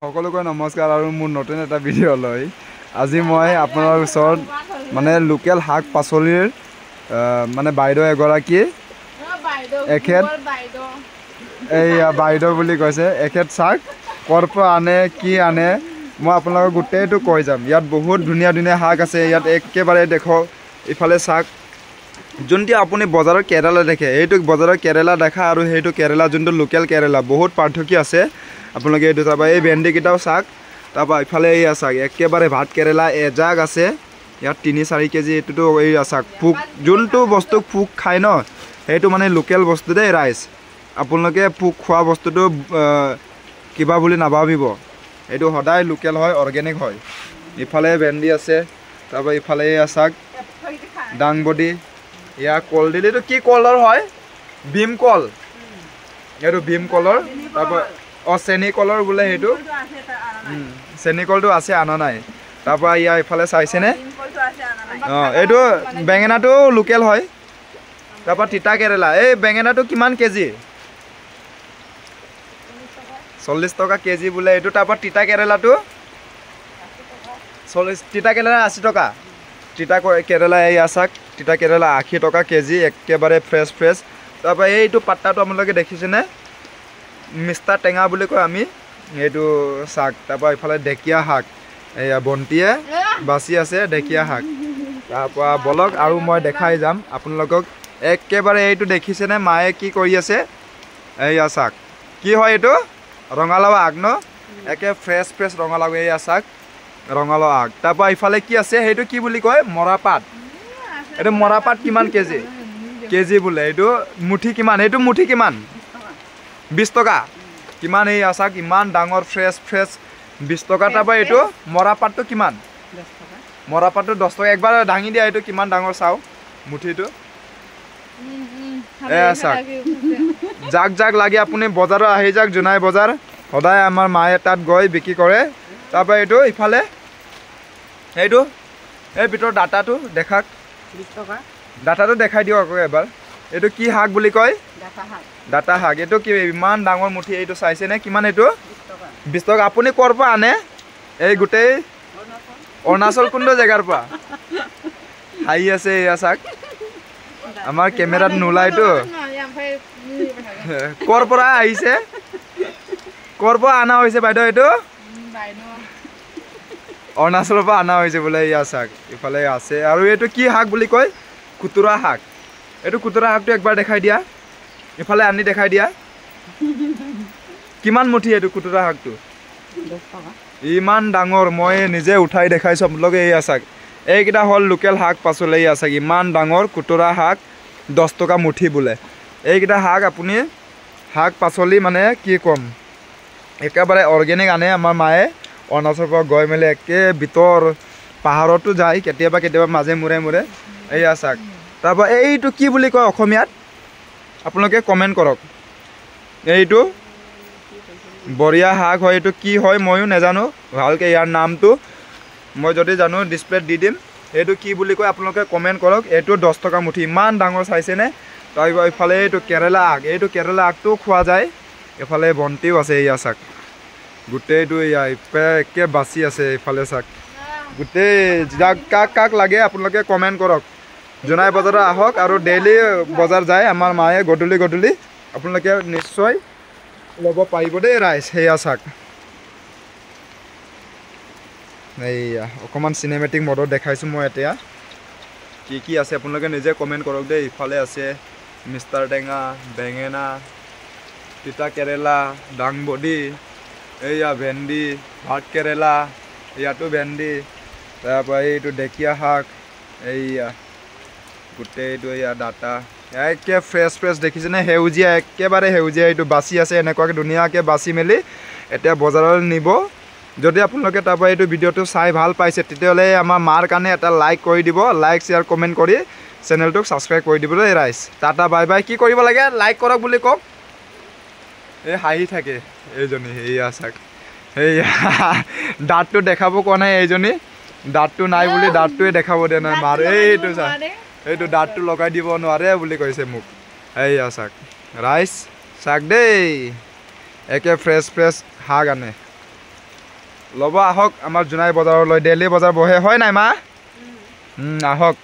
সকলোকে নমস্কাৰ আৰু মোৰ নতুন এটা ভিডিঅ' লৈ আজি মই আপোনাৰ ওচৰত মানে লোকেল শাক পাচলিৰ মানে বাইদেউ এগৰাকী এখেত এই বাইদেউ বুলি কৈছে এখেত শাক ক'ৰ পৰা আনে কি আনে মই আপোনালোকক গোটেইটো কৈ যাম ইয়াত বহুত ধুনীয়া ধুনীয়া শাক আছে ইয়াত একেবাৰে দেখক ইফালে শাক যোনটি আপুনি বজাৰৰ কেৰেলা দেখে এইটো বজাৰৰ কেৰেলা দেখা আৰু সেইটো কেৰেলা যোনটো লোকেল কেৰেলা বহুত পাৰ্থক্য আছে আপোনালোকে এইটো চাবা এই ভেন্দি কিটাও শাক তাৰপৰা ইফালে এই শাক একেবাৰে ভাত কেৰেলা এজাক আছে ইয়াত 3-4 কেজি এইটো এই শাক ফুক যোনটো বস্তু ফুক খায় ন সেইটো মানে লোকেল বস্তু দেই ৰাইজ আপোনালোকে ফুক খোৱা বস্তুটো কিবা বুলি নাভাবিব এইটো সদায় লোকেল হয় অৰ্গেনিক হয় ইফালে ভেন্দি আছে তাৰপৰা ইফালে এই শাক ডাংবডি ইয়া কল দিলে তো কি কলৰ হয় ভীম কল এটো ভীম কলৰ তাৰপৰা চেনি কলৰ বোলে হেতু চেনি কলটো আছে আনা নাই তাৰপৰা ইয়া ইফালে চাইছে নে এটো বেঙেনাটো লোকেল হয় তাৰপৰা তিতা কেৰেলা এই বেঙেনাটো কিমান কেজি 40 টকা কেজি বোলে এটো তাৰপৰা তিতা কেৰেলাটো 40 তিতা কেৰেলা 80 টকা তিতা কেৰেলা এই আছাক তিতা কেৰেলা 80 টকা কেজি একেবাৰে ফ্ৰেছ তাৰপৰা এইটো পাত্তাটো আপোনালোকে দেখিছে নে মিষ্টা টেঙা বুলি কয় আমি এইটো শাক তাৰপৰা ইফালে ঢেকিয়া শাক এয়া বন্তিয়ে বাছি আছে ঢেকিয়া শাক তাৰপৰা বলক আৰু মই দেখাই যাম আপোনালোকক একেবাৰে এইটো দেখিছে নে মায়ে কি কৰি আছে এয়া শাক কি হয় এইটো ৰঙালাও আগ ন একে ফ্ৰেছ ৰঙালাও এয়া শাক ৰঙালাও আগ তাৰপৰা ইফালে কি আছে সেইটো কি বুলি কয় মৰাপাত এইটো মৰাপাত কিমান কেজি বোলে এইটো মুঠি কিমান এইটো মুঠি কিমান 20 টকা কিমান এই আছাক ইমান ডাঙৰ ফ্ৰেছ 20 টকা তাৰপৰা এইটো মৰাপাতটো কিমান 10 টকা মৰাপাতটো 10 টকা একবাৰ ডাঙি দিয়া এইটো কিমান ডাঙৰ চাও মুঠিটো এ আছাক জাক লাগি আপুনি বজাৰত আহি যাক জুনাই বজাৰ সদায় আমাৰ মায়ে তাত গৈ বিক্ৰী কৰে তাৰপৰা এইটো ইফালে এইটো এই ভিতৰ ডাটাটো দেখাক 20 টকা ডাটাটো দেখাই দিও আকৌ এবাৰ এইটো কি শাক বুলি কয় ডাটা শাক এইটো কি ইমান ডাঙৰ মুঠি এইটো চাইছে নে কিমান এইটো 20 টকা আপুনি ক'ৰ পৰা আনে এই গোটেই অৰুণাচল কোনটো জেগাৰ পৰা হাই আছে এই শাক আমাৰ কেমেৰাত নোলাইতো ক'ৰ পৰা আহিছে ক'ৰ পৰা আনা হৈছে বাইদেউ এইটো অৰুণাচলৰ পৰা আনা হৈছে বোলে এই শাক ইফালে আছে আৰু এইটো কি শাক বুলি কয় কুতুৰা শাক এইটো কুতুৰা শাকটো একবাৰ দেখাই দিয়া ইফালে আনি দেখাই দিয়া কিমান মুঠি এইটো কুতুৰা শাকটো 10 টকা ইমান ডাঙৰ মই নিজে উঠাই দেখাইছো আপোনালোকে এই শাক এইকিটা হল লোকেল শাক পাচলি এই শাক ইমান ডাঙৰ কুতুৰা শাক 10 টকা মুঠি বোলে এইকিটা শাক আপুনি শাক পাচলি মানে কি কম একেবাৰে অৰ্গেনিক আনে আমাৰ মায়ে অৰুণাচলৰ পৰা গৈ মেলি একে ভিতৰ পাহাৰতো যায় কেতিয়াবা মাজে মুৰে এই শাক তাৰপৰা এইটো কি বুলি কয় অসমীয়াত আপোনালোকে কমেন্ট কৰক এইটো বৰিয়া শাক হয় এইটো কি হয় মইও নাজানো ভালকে ইয়াৰ নামটো মই যদি জানো ডিসপ্লেত দি দিম এইটো কি বুলি কয় আপোনালোকে কমেন্ট কৰক এইটো 10 টকা মুঠি ইমান ডাঙৰ চাইছে নে তাৰপৰা ইফালে এইটো কেৰেলা আগটো খোৱা যায় ইফালে বন্তিও আছে এই শাক গোটেইটো একে বাছি আছে ইফালে শাক গোটেই কাক লাগে আপোনালোকে কমেন্ট কৰক জুনাই বজাৰত আহক আৰু ডেইলি বজাৰ যায় আমাৰ মায়ে গধূলি আপোনালোকে নিশ্চয় ল'ব পাৰিব দেই ৰাইজ হেয়া শাক এইয়া অকমান সিনেমেটিক মডত দেখাইছো মই এতিয়া কি আছে আপোনালোকে নিজে কমেন্ট কৰক দেই ইফালে আছে মিষ্টাৰ টেঙা বেঙেনা তিতা কেৰেলা ডাংবডি এইয়া ভেন্দি ভাত কেৰেলা ইয়াতো ভেন্দি তাৰপৰা এইটো ঢেকিয়া শাক এইয়া গোটেইটো ইয়া ডাটা একে ফ্ৰেছ দেখিছে নে হেউজিয়া একেবাৰে হেউজিয়া এইটো বাছি আছে এনেকুৱাকে ধুনীয়াকে বাছি মেলি এতিয়া বজাৰলৈ নিব যদি আপোনালোকে তাৰপৰা এইটো ভিডিঅ'টো চাই ভাল পাইছে তেতিয়াহ'লে আমাৰ মাৰ কাৰণে এটা লাইক কৰি দিব লাইক শ্বেয়াৰ কমেন্ট কৰি চেনেলটোক সাবস্ক্ৰাইব কৰি দিব দেই ৰাইজ টাটা বাই কি কৰিব লাগে লাইক কৰক বুলি কওক এই হাঁহি থাকে এইজনী এইয়া চাক এইয়া দাঁতটো দেখাব কোৱা নাই এইজনী দাঁতটো নাই বুলি দাঁতটোৱে দেখাব দিয়া নাই মাৰ এইটো চাক এইটো দাঁতটো লগাই দিব নোৱাৰে বুলি কৈছে মোক এইয়া চাক ৰাইজ চাক দেই একে ফ্ৰেছ শাক আনে ল'ব আহক আমাৰ জোনাই বজাৰলৈ ডেইলি বজাৰ বহে হয় নাই মা আহক